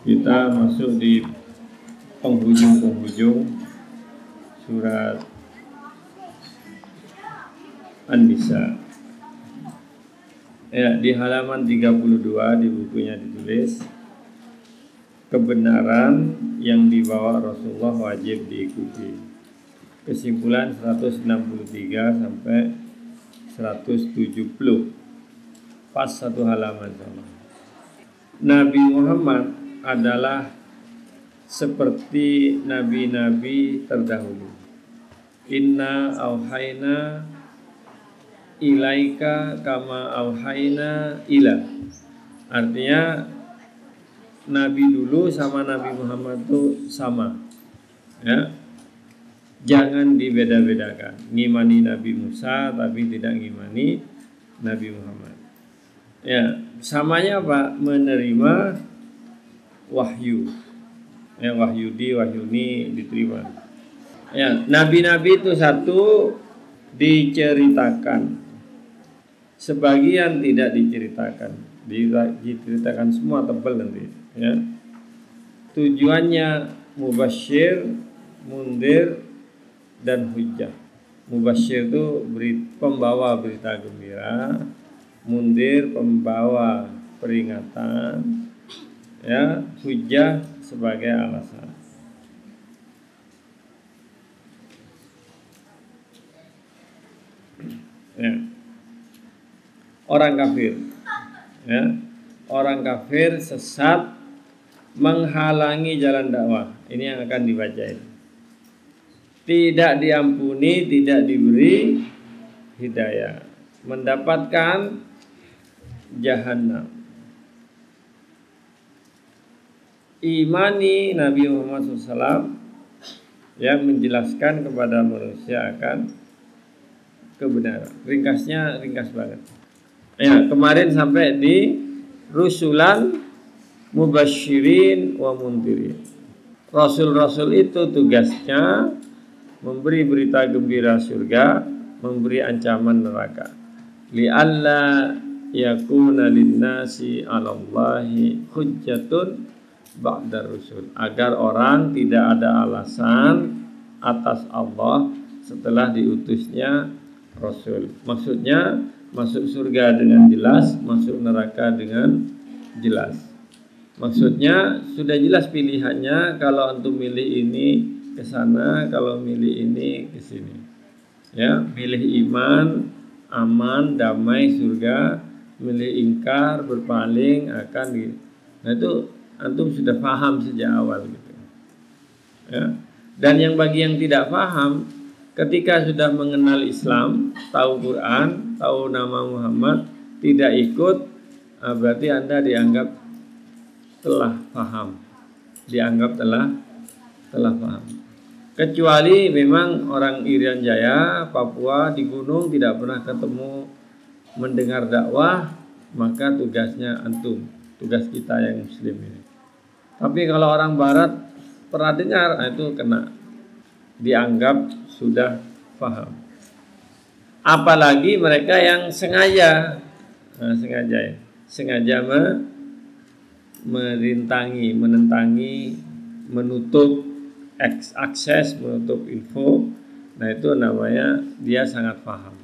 Kita masuk di penghujung surat An-Nisa. Ya, di halaman 32 di bukunya ditulis, kebenaran yang dibawa Rasulullah wajib diikuti. Kesimpulan 163 sampai 170. Pas satu halaman sama. Nabi Muhammad adalah seperti nabi-nabi terdahulu. Inna auhayna ilaika kama auhayna ila. Artinya nabi dulu sama Nabi Muhammad itu sama. Ya. Jangan dibeda-bedakan. Ngimani Nabi Musa tapi tidak ngimani Nabi Muhammad. Ya, samanya apa? Menerima wahyu. Ya, wahyuni diterima. Ya, nabi-nabi itu satu diceritakan. Sebagian tidak diceritakan. Diceritakan semua tebal nanti, ya. Tujuannya mubasyir, mundir, dan hujjah. Mubasyir itu pembawa berita gembira, mundir pembawa peringatan, ya, hujjah sebagai alasan. Ya. Orang kafir, ya, orang kafir sesat menghalangi jalan dakwah. Ini yang akan dibacain. Tidak diampuni, tidak diberi hidayah, mendapatkan jahanam. Imani Nabi Muhammad SAW yang menjelaskan kepada manusia akan kebenaran. Ringkasnya ringkas banget. Ya, kemarin sampai di rusulan mubasyirin wa mundirin. Rasul-rasul itu tugasnya memberi berita gembira surga, memberi ancaman neraka. Li'alla yakuna linnasi 'alallahi hujjatun ba'da rusul, agar orang tidak ada alasan atas Allah setelah diutusnya Rasul. Maksudnya masuk surga dengan jelas, masuk neraka dengan jelas. Maksudnya sudah jelas pilihannya, kalau antum milih ini ke sana, kalau milih ini ke sini. Ya, milih iman, aman, damai, surga, milih ingkar, berpaling akan gitu. Nah, itu antum sudah paham sejak awal gitu. Ya. Dan yang bagi yang tidak paham, ketika sudah mengenal Islam, tahu Quran, tahu nama Muhammad, tidak ikut, berarti Anda dianggap telah paham. Dianggap telah paham. Kecuali memang orang Irian Jaya, Papua, di gunung tidak pernah ketemu mendengar dakwah, maka tugasnya antum, tugas kita yang muslim ini. Tapi kalau orang barat pernah dengar, itu kena, dianggap sudah paham. Apalagi mereka yang sengaja merintangi, menentangi, menutup akses, menutup info. Nah, itu namanya dia sangat paham.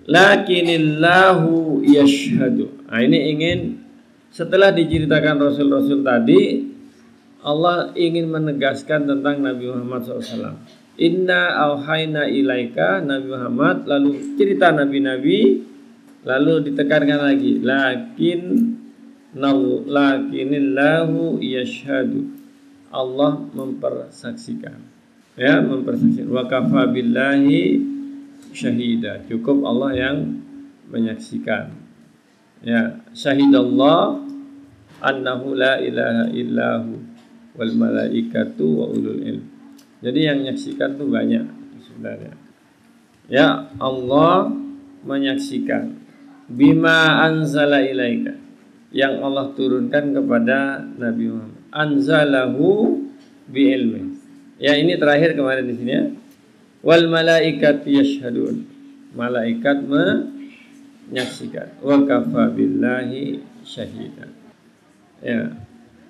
Lakinillahu yashhadu. Nah, ini ingin, setelah diceritakan Rasul-Rasul tadi, Allah ingin menegaskan tentang Nabi Muhammad SAW. Inna auhayna ilaika, Nabi Muhammad, lalu cerita nabi-nabi, lalu ditekankan lagi, lakinillahu yashhadu, Allah mempersaksikan. Ya, mempersaksikan. Wa kafa billahi syahida, cukup Allah yang menyaksikan. Ya, syahidallah annahu la ilaha illahu wal malaikatu wa ulul ilm. Jadi yang menyaksikan itu banyak sebenarnya. Ya, Allah menyaksikan bima anzala ilaika, yang Allah turunkan kepada Nabi Muhammad. Anzalahu bi ilmi. Ya, ini terakhir kemarin di sini ya. Wal malaikatu yashhadun. Malaikat menyaksikan. Wa kafa billahi syahida. Ya.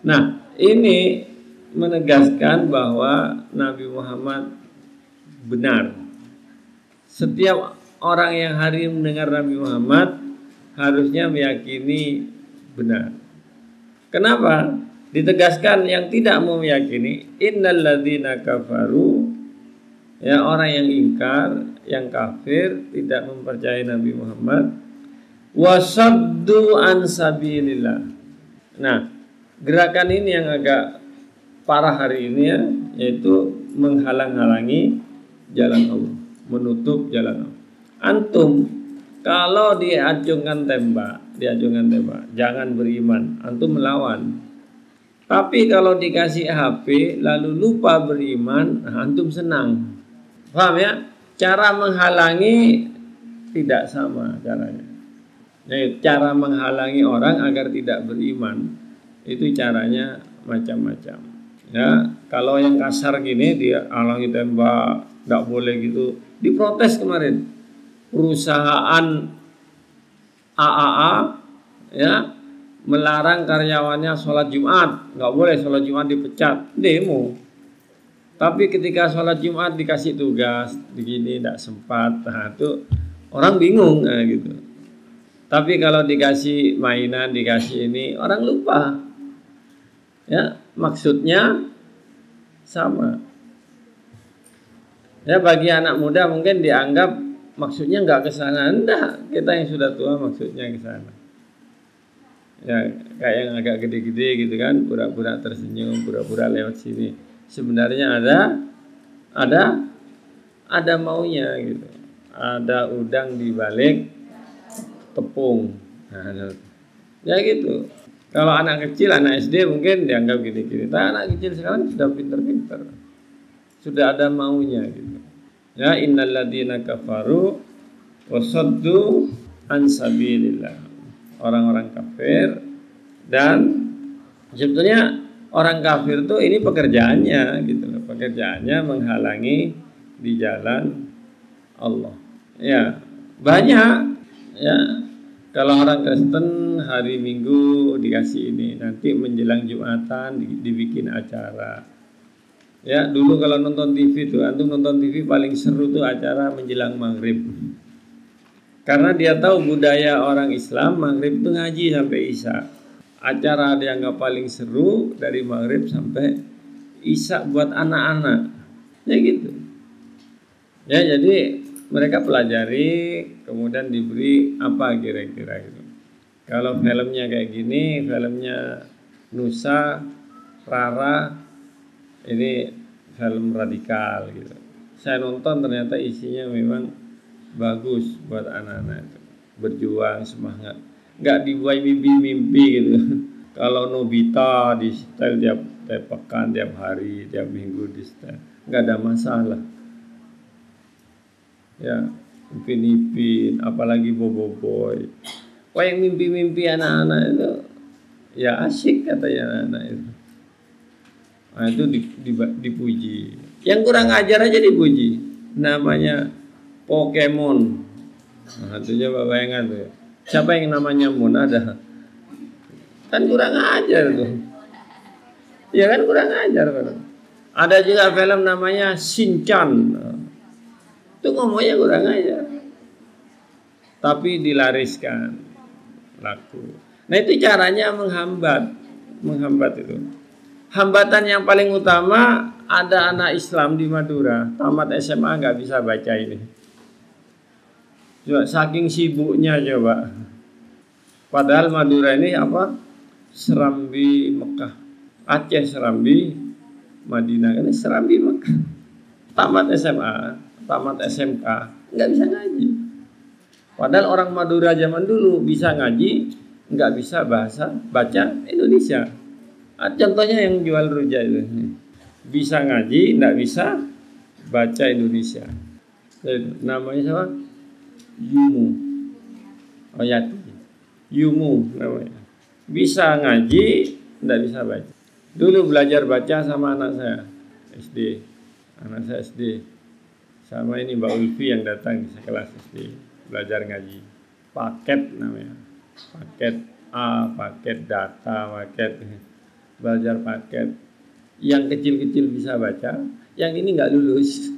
Nah, ini menegaskan bahwa Nabi Muhammad benar. Setiap orang yang hari ini mendengar Nabi Muhammad harusnya meyakini benar. Kenapa? Ditegaskan yang tidak mau meyakini, innal ladzina kafaru, ya orang yang ingkar, yang kafir, tidak mempercayai Nabi Muhammad, wasaddu an sabilillah. Nah, gerakan ini yang agak parah hari ini ya, yaitu menghalang-halangi jalan Allah, menutup jalan Allah. Antum kalau diacungkan tembak, jangan beriman, antum melawan. Tapi kalau dikasih HP lalu lupa beriman, nah, antum senang. Paham ya? Cara menghalangi tidak sama caranya. Jadi, cara menghalangi orang agar tidak beriman itu caranya macam-macam. Ya, kalau yang kasar gini dia halangi tembak, nggak boleh gitu. Diprotes kemarin. Perusahaan AAA ya melarang karyawannya sholat Jumat, nggak boleh sholat Jumat, dipecat, demo. Tapi ketika sholat Jumat dikasih tugas begini tidak sempat, nah itu orang bingung gitu. Tapi kalau dikasih mainan, dikasih ini, orang lupa. Ya, maksudnya sama. Ya, bagi anak muda mungkin dianggap maksudnya nggak ke sana. Enggak, kita yang sudah tua maksudnya ke sana. Ya, kayak yang agak gede-gede gitu kan, pura-pura tersenyum, pura-pura lewat sini. Sebenarnya ada maunya gitu. Ada udang di balik tepung. Nah, ya gitu. Kalau anak kecil, anak SD mungkin dianggap gini-gini. Tapi anak kecil sekarang sudah pinter-pinter. Sudah ada maunya gitu. Ya, innal ladzina kafaru wasaddu an sabilillah. Orang-orang kafir, dan sebetulnya orang kafir tuh ini pekerjaannya gitu loh. Pekerjaannya menghalangi di jalan Allah. Ya, banyak ya. Kalau orang Kristen hari Minggu dikasih ini, nanti menjelang Jumatan dibikin acara. Ya, dulu kalau nonton TV tuh, antum nonton TV paling seru tuh acara menjelang maghrib. Karena dia tahu budaya orang Islam, maghrib tuh ngaji sampai isya. Acara dianggap paling seru dari maghrib sampai isya buat anak-anak. Ya gitu. Ya, jadi mereka pelajari, kemudian diberi apa kira-kira gitu. Kalau filmnya kayak gini, filmnya Nusa, Rara, ini film radikal gitu. Saya nonton ternyata isinya memang bagus buat anak-anak itu. Berjuang, semangat. Nggak dibuat mimpi-mimpi gitu. Kalau Nobita di setel tiap pekan, tiap hari, tiap minggu di setel, nggak ada masalah. Ya, Upin-Ipin, apalagi Boboiboy. Wah, yang mimpi-mimpi anak-anak itu ya asik katanya anak-anak itu. Nah, itu dipuji. Yang kurang ajar aja dipuji. Namanya Pokemon. Nah, itu coba bayangkan tuh. Siapa yang namanya Moon ada? Kan kurang ajar tuh. Ya kan kurang ajar kan. Ada juga film namanya Shinchan. Itu ngomongnya kurang ajar. Tapi dilariskan, laku. Nah, itu caranya menghambat itu. Hambatan yang paling utama, ada anak Islam di Madura, tamat SMA nggak bisa baca ini. Coba, saking sibuknya coba. Padahal Madura ini apa? Serambi Mekah. Aceh Serambi, Madinah ini Serambi Mekah. Tamat SMA, tamat SMK, nggak bisa ngaji. Padahal orang Madura zaman dulu bisa ngaji, nggak bisa baca Indonesia. Contohnya yang jual rujak itu, bisa ngaji, nggak bisa baca Indonesia. Namanya siapa? Yumu, Oyati, Yumu namanya. Bisa ngaji, nggak bisa baca. Dulu belajar baca sama anak saya SD, sama ini Mbak Ulfi yang datang di sekelas SD. Belajar ngaji, paket namanya, paket A, paket data, paket. belajar paket. Yang kecil-kecil bisa baca, yang ini nggak lulus.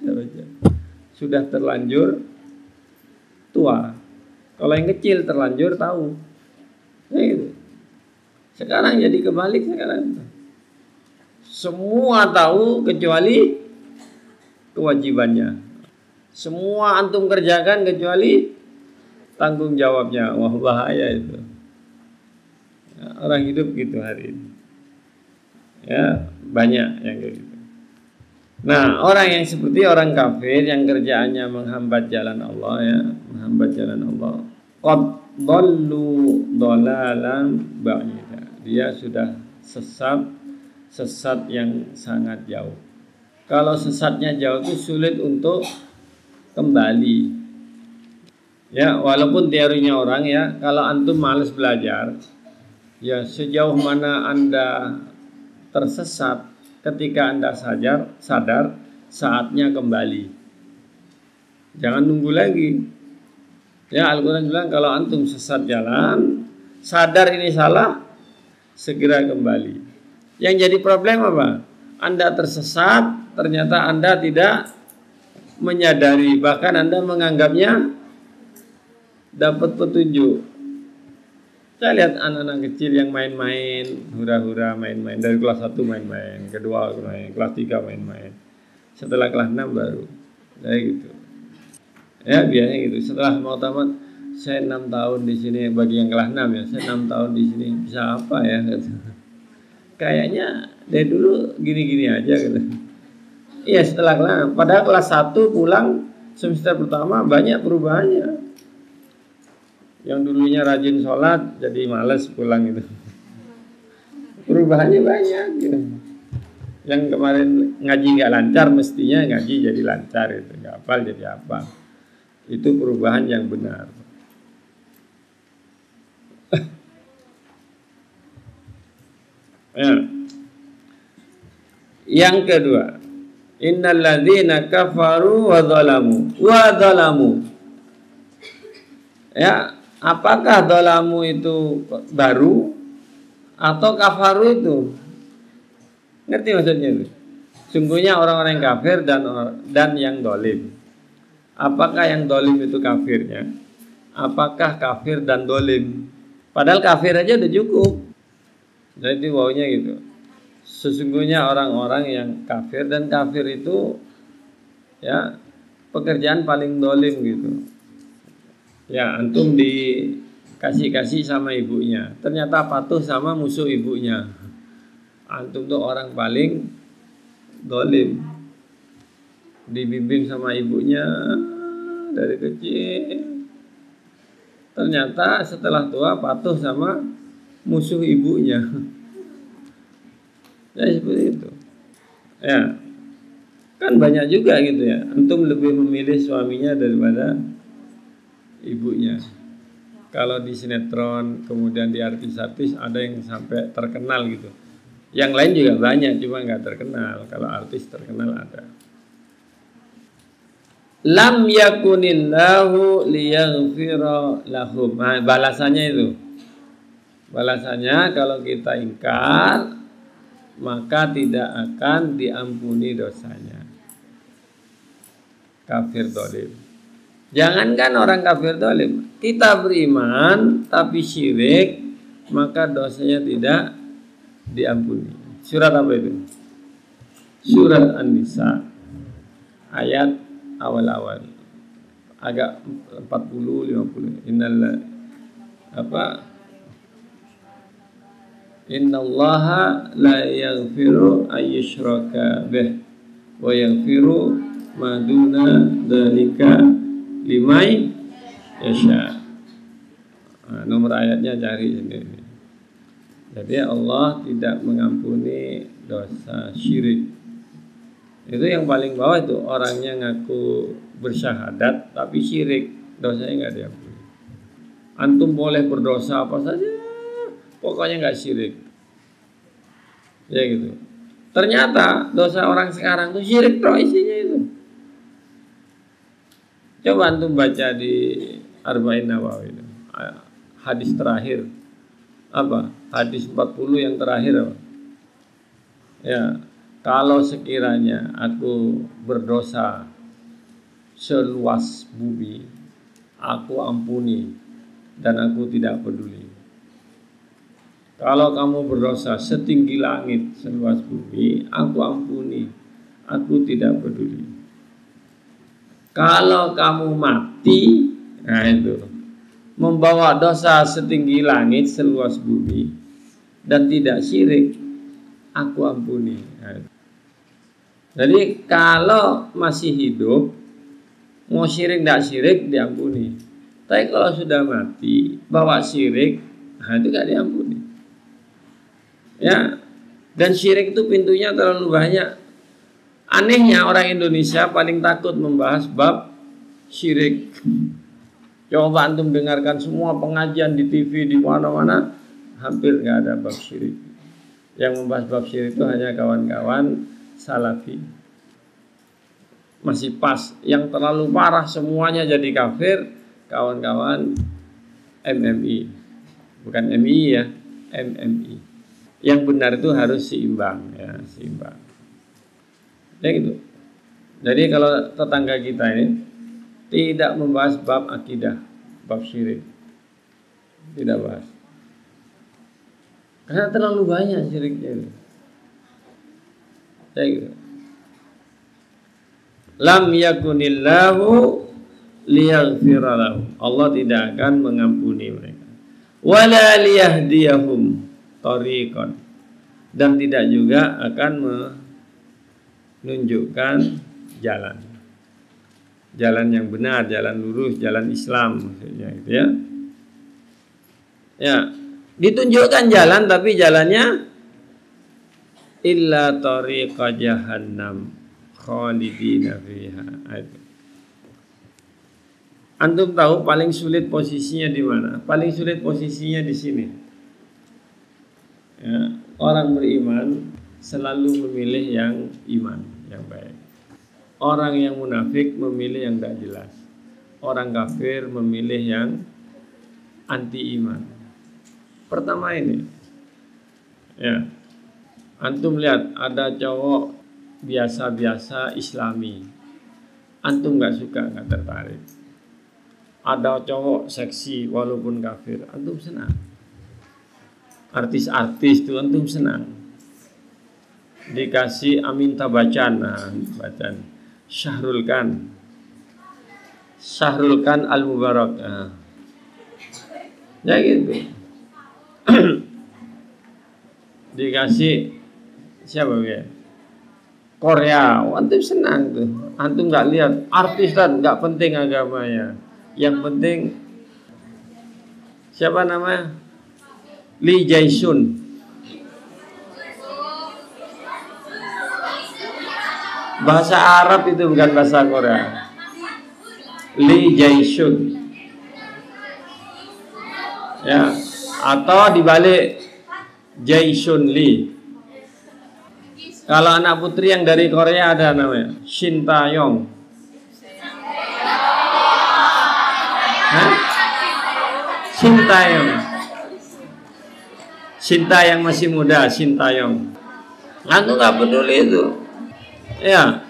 Sudah terlanjur tua. Kalau yang kecil terlanjur tahu. Nah, gitu. Sekarang jadi kebalik sekarang. Semua tahu kecuali kewajibannya. Semua antum kerjakan kecuali tanggung jawabnya. Wah, bahaya itu. Ya, orang hidup gitu hari ini. Ya, banyak yang kayak gitu. Nah, orang yang seperti orang kafir yang kerjaannya menghambat jalan Allah, ya, menghambat jalan Allah. Qad dhallu dhalalan ba'ida. Dia sudah sesat yang sangat jauh. Kalau sesatnya jauh itu sulit untuk kembali. Ya, walaupun teorinya orang, ya, kalau antum malas belajar, ya sejauh mana Anda tersesat, ketika Anda sadar saatnya kembali. Jangan nunggu lagi. Ya, Al-Quran bilang kalau antum sesat jalan, sadar ini salah, segera kembali. Yang jadi problem apa? Anda tersesat, ternyata Anda tidak menyadari, bahkan Anda menganggapnya dapat petunjuk. Saya lihat anak-anak kecil yang main-main, hura-hura main-main. Dari kelas 1 main-main, kedua main, kelas 3 main-main. Setelah kelas 6 baru. Kayak gitu. Ya, biasanya gitu. Setelah mau tamat, saya 6 tahun di sini, bagi yang kelas 6 ya, saya 6 tahun di sini, bisa apa ya? Kayaknya dari dulu gini-gini aja gitu. Iya, setelah kelas 6. Padahal kelas 1 pulang semester pertama banyak perubahannya. Yang dulunya rajin sholat jadi malas pulang gitu. Perubahannya banyak gitu. Yang kemarin ngaji nggak lancar, mestinya ngaji jadi lancar itu, nggak hafal jadi hafal. Itu perubahan yang benar. Ya. Yang kedua, innal ladzina kafaru wa dzalamu. Ya, apakah dzalamu itu baru atau kafaru itu? Ngerti maksudnya itu? Sungguhnya orang-orang yang kafir dan yang dolim. Apakah yang dolim itu kafirnya? Apakah kafir dan dolim? Padahal kafir aja udah cukup. Jadi wawunya gitu. Sesungguhnya orang-orang yang kafir, dan kafir itu ya pekerjaan paling dolim gitu. Ya, antum dikasih sama ibunya, ternyata patuh sama musuh ibunya. Antum tuh orang paling dolim. Dibimbing sama ibunya dari kecil, ternyata setelah tua patuh sama musuh ibunya. Ya, seperti itu. Ya, kan banyak juga gitu ya. Antum lebih memilih suaminya daripada ibunya. Kalau di sinetron, kemudian di artis-artis, ada yang sampai terkenal gitu. Yang lain juga banyak, cuma nggak terkenal. Kalau artis terkenal ada. Lam yakunillahu liyaghfira lahum. Nah, balasannya itu. Balasannya kalau kita ingkar, maka tidak akan diampuni dosanya. Kafir dolim. Jangankan orang kafir dolim, kita beriman tapi syirik, maka dosanya tidak diampuni. Surat apa itu? Surat An-Nisa ayat awal-awal, agak 40-50. Innallaha la yaghfiru ayyushraka bih wa yaghfiru ma duna dzalika liman yasha. Nomor ayatnya cari sendiri. Jadi Allah tidak mengampuni dosa syirik. Itu yang paling bawah itu, orangnya ngaku bersyahadat tapi syirik, dosanya nggak diampuni. Antum boleh berdosa apa saja, pokoknya nggak syirik. Ya gitu. Ternyata dosa orang sekarang itu syirik toh isinya itu. Coba antum baca di Arba'in Nawawi itu, hadis terakhir apa? Hadis 40 yang terakhir apa? Ya, kalau sekiranya aku berdosa seluas bumi, aku ampuni dan aku tidak peduli. Kalau kamu berdosa setinggi langit, seluas bumi, aku ampuni, aku tidak peduli. Kalau kamu mati, nah itu, membawa dosa setinggi langit, seluas bumi, dan tidak syirik, aku ampuni. Nah, jadi kalau masih hidup, mau syirik tidak syirik diampuni. Tapi kalau sudah mati, bawa syirik, nah itu gak diampuni. Ya, dan syirik itu pintunya terlalu banyak. Anehnya orang Indonesia paling takut membahas bab syirik. Coba antum dengarkan semua pengajian di TV di mana-mana, hampir nggak ada bab syirik. Yang membahas bab syirik itu hanya kawan-kawan salafi. Masih pas. Yang terlalu parah semuanya jadi kafir, kawan-kawan MMI. Bukan MI ya, MMI. Yang benar itu harus seimbang, ya, seimbang. Ya gitu. Jadi kalau tetangga kita ini tidak membahas bab akidah, bab syirik, tidak bahas. Karena terlalu banyak syiriknya itu. Ya gitu. Lam yakunillahu liyaghfira lahum. Allah tidak akan mengampuni mereka. Wala liyahdiyahum tariqan, dan tidak juga akan menunjukkan jalan yang benar, jalan lurus, jalan Islam maksudnya gitu ya. Ya, ditunjukkan jalan tapi jalannya illa tariqa jahannam khalidina fiha. Antum tahu paling sulit posisinya di mana? Paling sulit posisinya di sini. Ya, orang beriman selalu memilih yang iman, yang baik. Orang yang munafik memilih yang tidak jelas. Orang kafir memilih yang anti iman. Pertama ini, ya, antum lihat ada cowok biasa-biasa Islami, antum nggak suka, nggak tertarik. Ada cowok seksi walaupun kafir, antum senang. Artis-artis itu antum senang. Dikasih Aminta Bachchan, Bachchan, Syahrul Khan Al-Mubarak, ya gitu. Dikasih siapa ya? Korea, antum senang tuh. Antum nggak lihat artis dan nggak penting agamanya. Yang penting siapa namanya? Lee Jae-sun. Bahasa Arab itu bukan bahasa Korea. Lee Jae-sun. Ya, atau dibalik Jae-sun Lee. Kalau anak putri yang dari Korea ada namanya Shin Tae-yong. Shin Tae-yong. Sinta yang masih muda, Shin Tae-yong. Aku nggak peduli itu. Ya,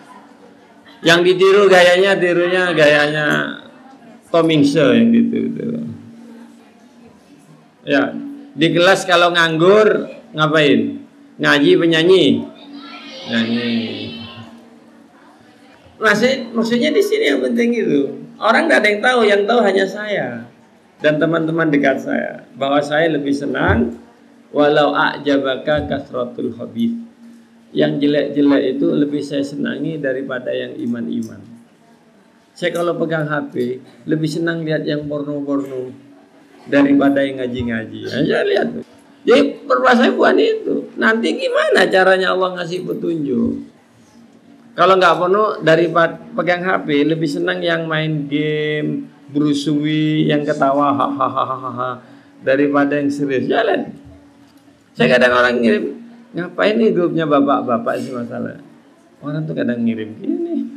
yang ditiru tirunya gayanya Tom Mingse yang gitu. Ya, di kelas kalau nganggur ngapain? Ngaji, penyanyi, nyanyi. Maksudnya di sini yang penting itu orang nggak ada yang tahu, yang tahu hanya saya dan teman-teman dekat saya, bahwa saya lebih senang walau a'jabaka kasratul khabith. Yang jelek-jelek itu lebih saya senangi daripada yang iman-iman. Saya kalau pegang HP lebih senang lihat yang porno-porno daripada yang ngaji-ngaji. Saya lihat tuh. Jadi permasalahan bukan itu. Nanti gimana caranya Allah ngasih petunjuk? Kalau nggak porno daripada pegang HP, lebih senang yang main game, berusui, yang ketawa hahaha daripada yang serius. Jalan. Saya kadang orang ngirim, ngapain nih grupnya bapak-bapak sih masalah. Orang tuh kadang ngirim gini.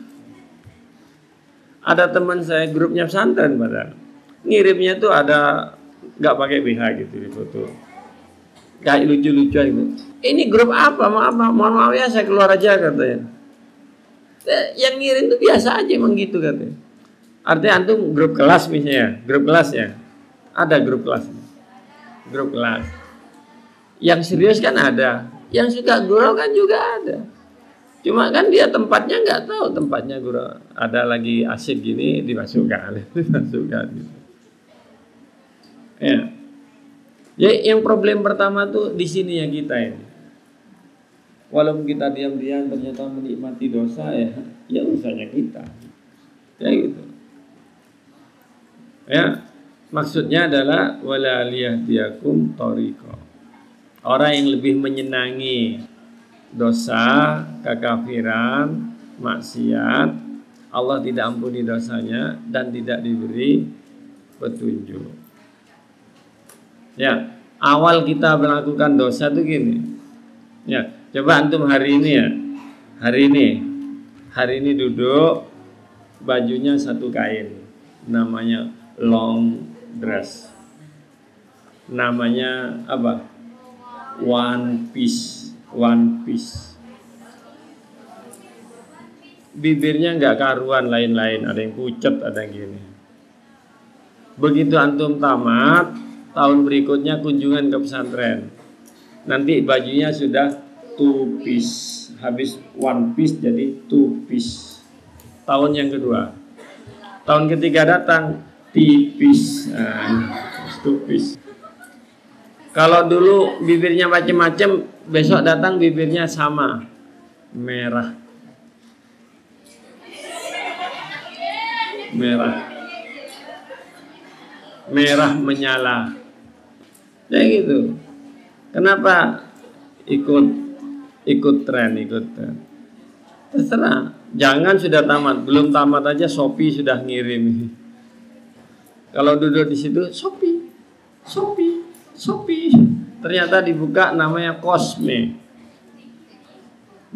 Ada teman saya grupnya pesantren padahal. Ngirimnya tuh ada nggak pakai BH gitu di foto. kayak lucu-lucuan gitu. Ini grup apa? Mohon maaf ya, saya keluar aja katanya. Yang ngirim itu biasa aja emang gitu katanya. Artinya antum grup kelas misalnya, grup kelas ya. Ada grup kelas. Grup kelas. Yang serius kan ada, yang suka gurau kan juga ada. Cuma kan dia tempatnya nggak tahu tempatnya gurau. Ada lagi asyik gini dimasukkan, dimasukkan gitu. Ya. Ya, yang problem pertama tuh di sini ya kita ini. Walaupun kita diam-diam ternyata menikmati dosa ya usahanya kita. Ya gitu. Ya, maksudnya adalah wala liyahdiyakum thariqa. Orang yang lebih menyenangi dosa, kekafiran, maksiat, Allah tidak ampuni dosanya dan tidak diberi petunjuk. Ya, awal kita melakukan dosa itu gini. Ya, coba antum hari ini ya. Hari ini duduk bajunya satu kain. Namanya long dress. Namanya apa? One piece. Bibirnya nggak karuan, lain-lain, ada yang pucat, ada yang gini. Begitu antum tamat, tahun berikutnya kunjungan ke pesantren, nanti bajunya sudah two piece, habis one piece jadi two piece. Tahun yang kedua, tahun ketiga datang tipis, two piece. Kalau dulu bibirnya macam-macam, besok datang bibirnya sama, merah menyala. Ya gitu. Kenapa ikut tren? Terserah. Jangan sudah tamat, belum tamat aja Shopee sudah ngirim. Kalau duduk di situ Shopee. Ternyata dibuka namanya Cosme.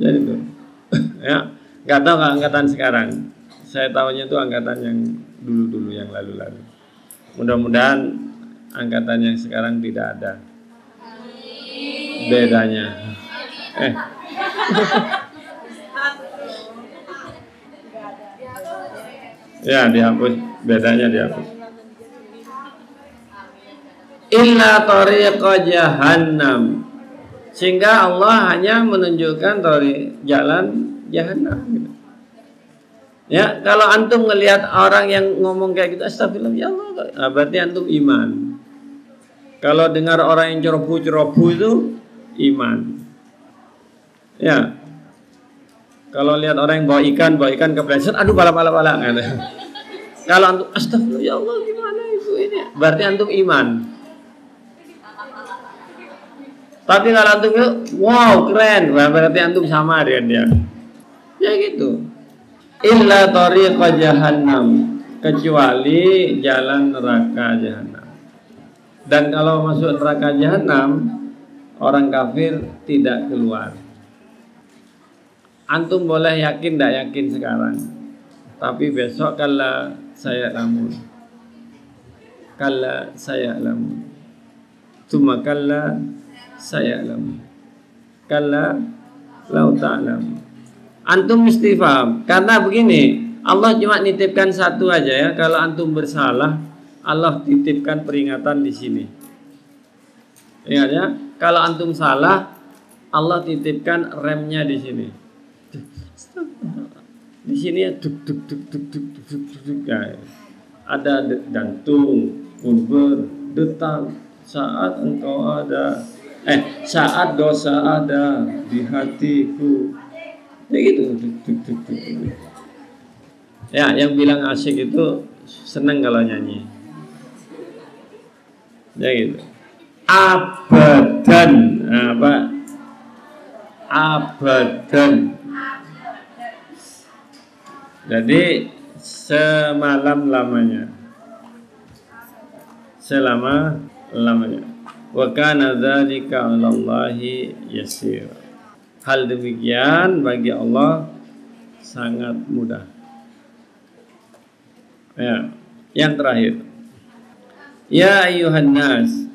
Jadi tuh. Ya, nggak tahu angkatan sekarang. Saya tahunya itu angkatan yang dulu yang lalu-lalu. Mudah-mudahan angkatan yang sekarang tidak ada bedanya. Ya, dihapus, bedanya dihapus. Illa tariqa jahannam, sehingga Allah hanya menunjukkan jalan jahannam gitu. Ya, kalau antum ngelihat orang yang ngomong kayak gitu, astagfirullah ya Allah, berarti antum iman. Kalau dengar orang yang ceroboh itu iman. Ya. Kalau lihat orang yang bawa ikan kepleset, aduh pala. Kalau antum astagfirullah ya Allah, gimana itu ini? Berarti antum iman. Tapi kalau antum wow keren, berarti antum sama dengan dia. Ya gitu. Illa tariqa jahannam, kecuali jalan neraka jahanam. Dan kalau masuk neraka jahanam, orang kafir tidak keluar. Antum boleh yakin tidak yakin sekarang, tapi besok kala saya lamun. Cuma kala saya lamun. Kala lau ta'lam. Antum mesti paham. Karena begini, Allah cuma nitipkan satu aja ya. Kalau antum bersalah, Allah titipkan peringatan di sini. Ingat ya, kalau antum salah, Allah titipkan remnya di sini. Di sini ya duk. Ya, ada jantung, berdetak saat engkau ada. Saat dosa ada di hatiku. Ya gitu. Ya, yang bilang asyik itu seneng kalau nyanyi. Ya gitu. Abadan. Apa? Abadan. Jadi selama-lamanya. Wa kana dzalika 'alallahi yasir. Hal demikian bagi Allah sangat mudah. Ya, yang terakhir. Ya ayuhan nas,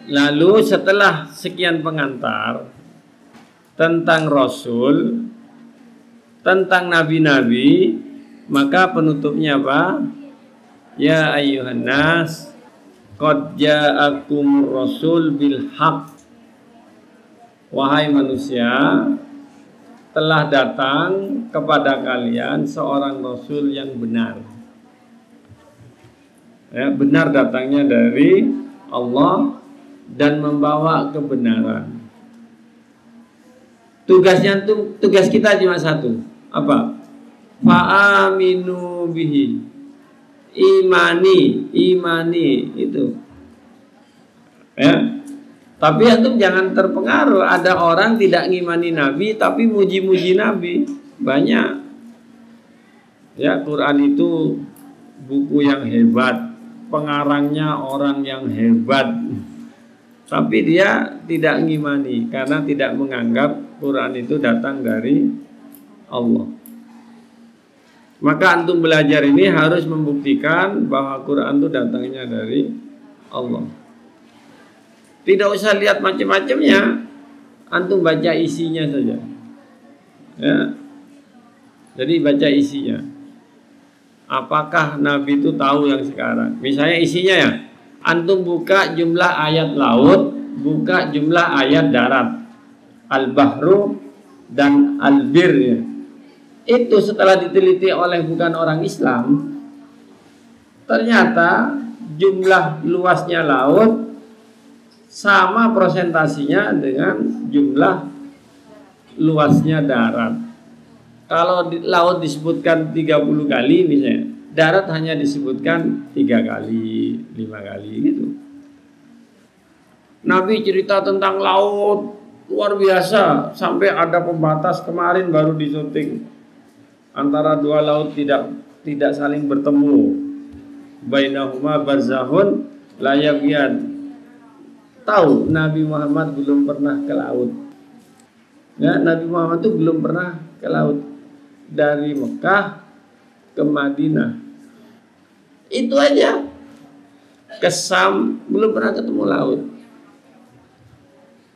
Lalu setelah sekian pengantar tentang Rasul, tentang nabi-nabi, maka penutupnya apa? Ya ayyuhan nas, qad ja'akum rasul bil haq. Wahai manusia, telah datang kepada kalian seorang rasul yang benar. Ya, benar datangnya dari Allah dan membawa kebenaran. Tugas kita cuma satu. Apa? Fa'aminu bihi. Imani itu. Ya. Tapi antum jangan terpengaruh. Ada orang tidak ngimani Nabi tapi muji-muji Nabi. Banyak. Ya, Quran itu buku yang hebat. Pengarangnya orang yang hebat. Tapi dia tidak ngimani karena tidak menganggap Quran itu datang dari Allah. Maka antum belajar ini harus membuktikan bahwa Quran itu datangnya dari Allah. Tidak usah lihat macam-macamnya, antum baca isinya saja. Ya. Jadi baca isinya. Apakah Nabi itu tahu yang sekarang? Misalnya isinya ya, antum buka jumlah ayat laut, buka jumlah ayat darat, al-bahru dan al-bir ya. Itu setelah diteliti oleh bukan orang Islam, ternyata jumlah luasnya laut sama prosentasinya dengan jumlah luasnya darat. Kalau di laut disebutkan 30 kali misalnya, darat hanya disebutkan 3 kali, 5 kali gitu. Nabi cerita tentang laut luar biasa sampai ada pembatas, kemarin baru disyuting antara dua laut tidak saling bertemu. Bainahuma barzahun la yabghiyan. Tahu Nabi Muhammad belum pernah ke laut. Ya, Nabi Muhammad itu belum pernah ke laut dari Mekah ke Madinah. Itu aja. Ke Sam belum pernah ketemu laut.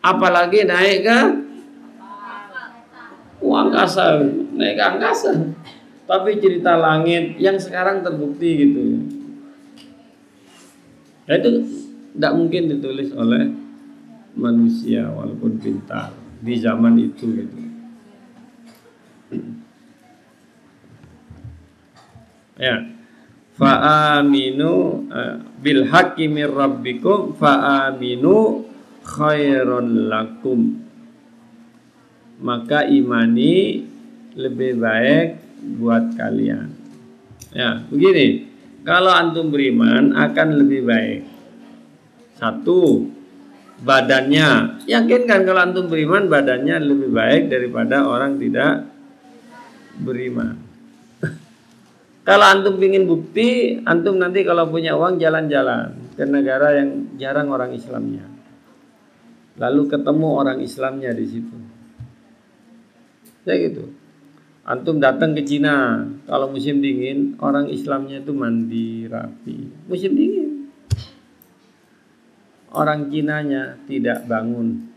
Apalagi naik ke angkasa, naik ke angkasa. Tapi cerita langit yang sekarang terbukti gitu. Ya, itu tidak mungkin ditulis oleh manusia walaupun pintar di zaman itu gitu. Ya. Fa'aminu bil haqqi mir rabbikum fa'aminu khairon lakum. Maka imani lebih baik buat kalian. Ya, begini. Kalau antum beriman akan lebih baik. Satu, badannya. Yakinkan kalau antum beriman badannya lebih baik daripada orang tidak beriman. Kalau antum ingin bukti, antum nanti kalau punya uang jalan-jalan ke negara yang jarang orang Islamnya. Lalu ketemu orang Islamnya di situ. Ya gitu. Antum datang ke Cina, kalau musim dingin orang Islamnya itu mandi rapi. Musim dingin. Orang Cinanya tidak bangun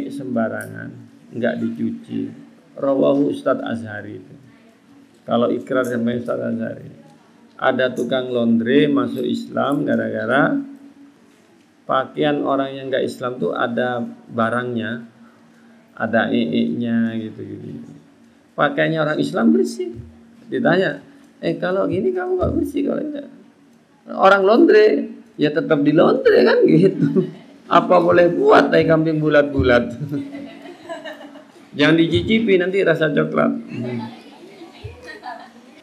sembarangan, enggak dicuci. Rawahu Ustadz Azhari itu. Kalau ikrar sama Ustadz Azhari. Ada tukang laundry masuk Islam gara-gara pakaian orang yang enggak Islam tuh ada barangnya, ada nya gitu. Pakaiannya orang Islam bersih. Ditanya, kalau gini kamu enggak bersih kalau enggak. Orang laundry ya tetap di laundry kan gitu. Apa boleh buat tai kambing bulat-bulat. Jangan dicicipi nanti rasa coklat.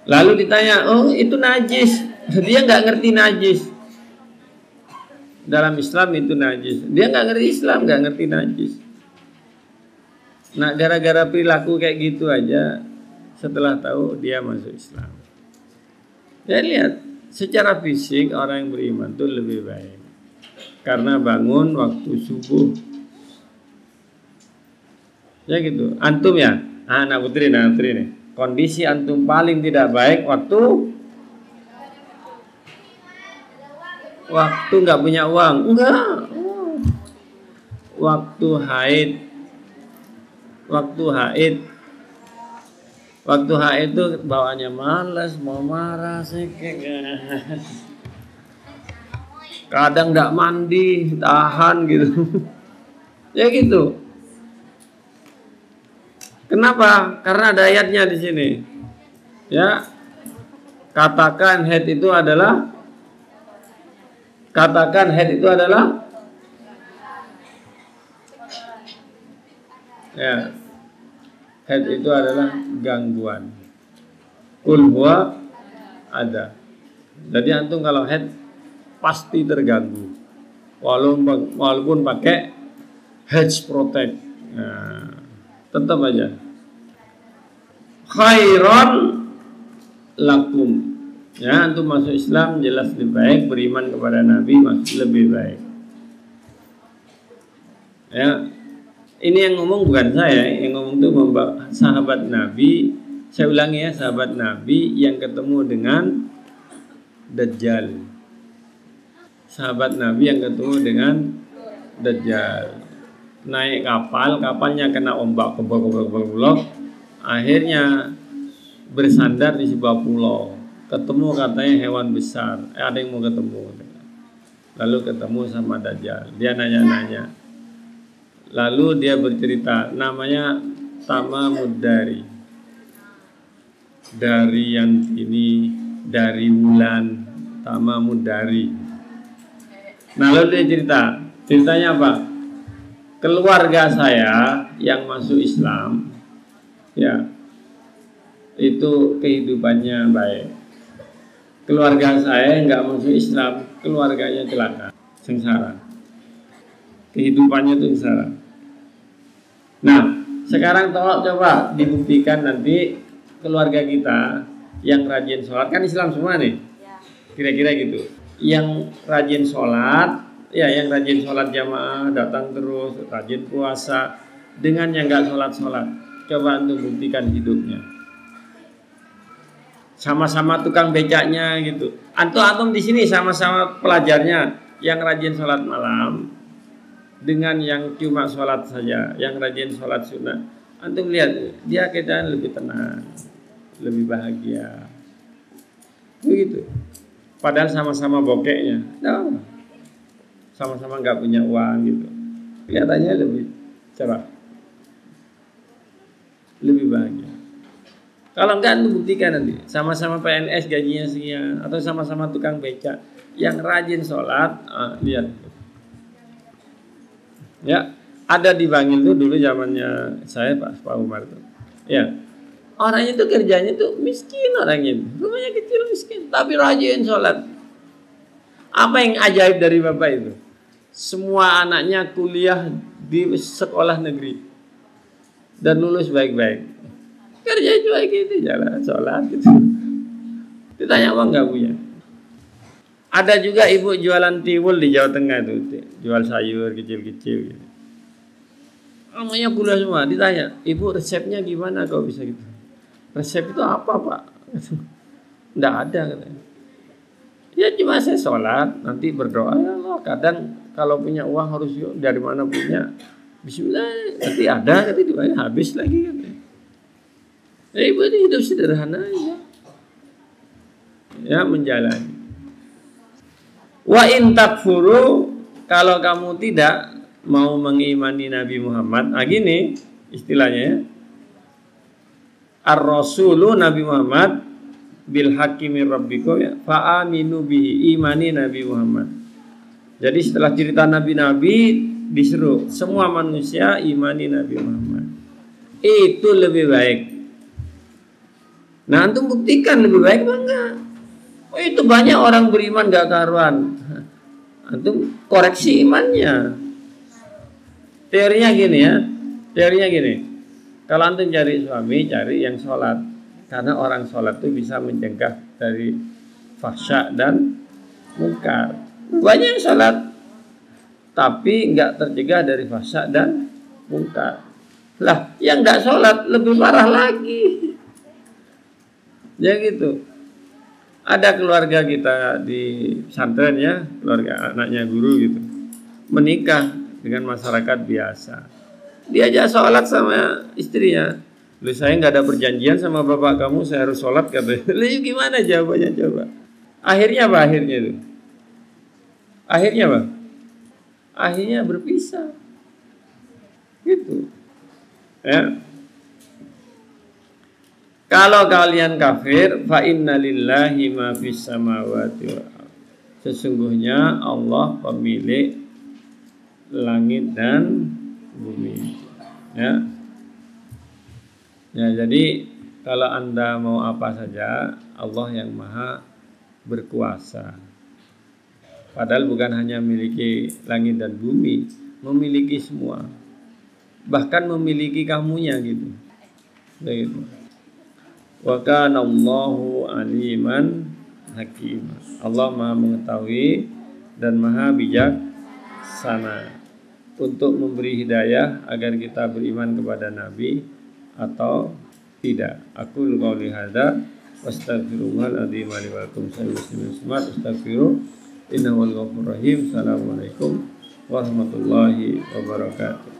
Lalu ditanya, oh itu najis. Dia nggak ngerti najis. Dalam Islam itu najis. Dia nggak ngerti Islam, nggak ngerti najis. Nah gara-gara perilaku kayak gitu aja, setelah tahu dia masuk Islam. Ya lihat, secara fisik orang yang beriman itu lebih baik. Karena bangun waktu subuh. Ya gitu. Antum ya, anak putri nih. Kondisi antum paling tidak baik waktu waktu nggak punya uang, enggak. Waktu haid, waktu haid, waktu haid itu bawaannya malas, mau marah, sekek. Kadang nggak mandi, tahan gitu. Ya gitu. Kenapa? Karena ada ayatnya di sini. Ya, katakan haid itu adalah ya, haid itu adalah gangguan. Kul huwa ada. Jadi antum kalau haid pasti terganggu. Walaupun pakai head protect. Nah, tetap aja. Khairon lakum. Ya, antum masuk Islam jelas lebih baik, beriman kepada Nabi masih lebih baik. Ya, ini yang ngomong bukan saya, yang ngomong itu sahabat Nabi. Saya ulangi ya, sahabat Nabi yang ketemu dengan Dajjal. Sahabat Nabi yang ketemu dengan Dajjal. Naik kapal, kapalnya kena ombak, kebak, akhirnya bersandar di sebuah pulau. Ketemu katanya hewan besar, ada yang mau ketemu. Lalu ketemu sama Dajjal. Dia nanya-nanya. Lalu dia bercerita, namanya Tamamud-Dari. Dari yang ini, dari bulan Tamamud-Dari. Nah, lalu dia ceritanya apa? Keluarga saya yang masuk Islam, ya, itu kehidupannya baik. Keluarga saya nggak masuk Islam, keluarganya celaka, sengsara. Kehidupannya itu sengsara. Nah, sekarang coba dibuktikan nanti keluarga kita yang rajin sholat, kan Islam semua nih, kira-kira gitu. Yang rajin sholat, ya, yang rajin sholat jamaah, datang terus, rajin puasa, dengan yang nggak sholat, coba untuk buktikan hidupnya. Sama-sama tukang becaknya gitu. Antum di sini sama-sama pelajarnya, yang rajin sholat malam dengan yang cuma sholat saja, yang rajin sholat sunnah. Antum lihat dia keadaan lebih tenang, lebih bahagia. Begitu. Padahal sama-sama bokeknya, no. Sama-sama nggak punya uang gitu. Kelihatannya lebih cerah, lebih bahagia. Kalau enggak, itu buktikan nanti. Sama-sama PNS gajinya sekian, atau sama-sama tukang becak yang rajin sholat, lihat. Ya, ada di Bangil tuh dulu zamannya saya Pak Umar tuh. Ya, orangnya tuh kerjanya tuh miskin orangnya, rumahnya kecil miskin, tapi rajin sholat. Apa yang ajaib dari bapak itu? Semua anaknya kuliah di sekolah negeri dan lulus baik-baik. Kerja cuma gitu, jalan sholat gitu. Ditanya uang nggak punya. Ada juga ibu jualan tiwul di Jawa Tengah itu, jual sayur kecil-kecil gitu. Namanya kuliah semua. Ditanya, ibu resepnya gimana kau bisa gitu? Resep itu apa pak? Nggak ada katanya. Ya cuma saya sholat, nanti berdoa ya Allah. Kadang kalau punya uang harus dari mana punya. Bismillah, nanti ada, nanti dibayar habis lagi katanya. Ya ibu ini hidup sederhana ya, menjalani. Wa in takfuru, kalau kamu tidak mau mengimani Nabi Muhammad, gini istilahnya ya. Ar-Rasulu Nabi Muhammad bil hakimi rabbikum ya, fa aminu bihi, imani Nabi Muhammad. Jadi setelah cerita nabi-nabi disuruh semua manusia imani Nabi Muhammad. Itu lebih baik. Nah, antum buktikan lebih baik enggak? Oh, itu banyak orang beriman gak karuan. Antum koreksi imannya. Teorinya gini ya. Teorinya gini. Kalau antum cari suami, cari yang sholat. Karena orang sholat itu bisa mencegah dari fahsya dan munkar. Banyak yang sholat, tapi nggak tercegah dari fahsya dan munkar. Lah, yang nggak sholat lebih parah lagi. Ya gitu. Ada keluarga kita di pesantren ya, keluarga anaknya guru gitu, menikah dengan masyarakat biasa. Diajak sholat sama istrinya. Lu, saya nggak ada perjanjian sama bapak kamu, saya harus sholat katanya. Lu gimana jawabannya coba? Akhirnya apa akhirnya itu? Akhirnya apa? Akhirnya berpisah. Gitu. Ya. Kalau kalian kafir, fa inna lillahi ma fis samawati wal ardh. Sesungguhnya Allah pemilik langit dan bumi. Ya. Ya, jadi kalau Anda mau apa saja, Allah yang Maha berkuasa. Padahal bukan hanya memiliki langit dan bumi, memiliki semua. Bahkan memiliki kamunya gitu. Begitu. Wa kana Allahu aliman hakim. Allah Maha mengetahui dan Maha bijaksana untuk memberi hidayah agar kita beriman kepada Nabi atau tidak. Aku qouli hadza wastaghfirullahal adzim li wa lakum astaghfiru innahu ghafurur rahim. Assalamualaikum warahmatullahi wabarakatuh.